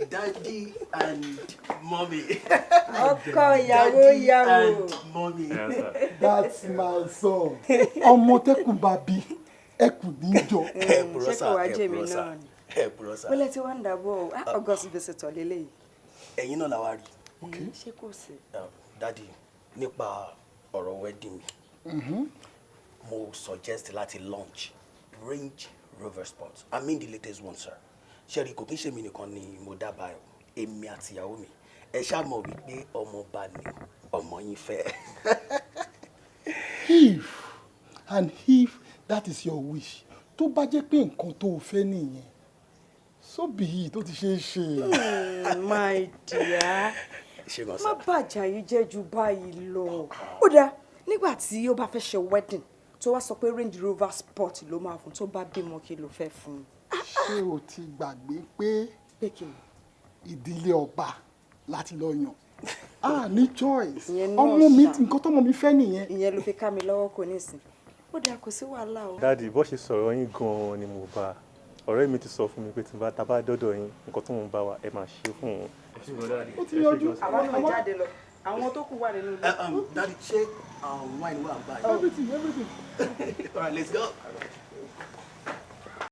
Daddy and mommy. Daddy and mommy. That's my son. Ọmọ tẹ́kùn bá bí ẹkùn níjọ. Well, let's wonder about August visitor lele. Ẹ̀yin náà la wá rí. Okay. Ṣé kò sí? Daddy, nípa ọ̀rọ̀ wedding mi. Mo suggest láti launch Range Rover Sports. I mean the latest one, sir. Sherry kò kí ṣe mi nìkan ni mo dábàá èmi àti ìyàwó mi. Ẹ ṣá mọ̀ wípé ọmọ bá ní ọmọ yín fẹ́. If that is your wish, tó bá jẹ́ pé nǹkan tó o fẹ́ nìyẹn, so be it, tó ti ṣe é ṣe. My dear, má bàjá yìí jẹ́ ju báyìí lọ. Ó dáa, nígbà tí ó bá fẹ́ ṣe wedding, tó wá sọ pé Range Rover Sport ló máa fún, tó bá bímọ kí ló fẹ́ fún. Ṣé o ti gbàgbé pé ìdílé ọba láti lọ yàn? Ní choice. Ọmọ mi nǹkan tọ́mọ mi fẹ́ nìyẹn. Ìyẹn ló fi ká mi lọ́wọ́ kò nísìn. Ó dáa, kò sí wàhálà o. Daddy, bó ṣe sọ̀rọ̀ yín gan-an ni mo bá. Ọ̀rẹ́ mi ti sọ fún mi pé tí bá bá dọ́dọ̀ yín, nǹkan tó ń bá wa ẹ máa ṣe fún wọn. Ó ti yọjú. Àwọn ọmọ jáde lọ. Àwọn tó kù wà nínú ilé. Daddy, ṣé wine wà báyìí? Everything. All right, let's go.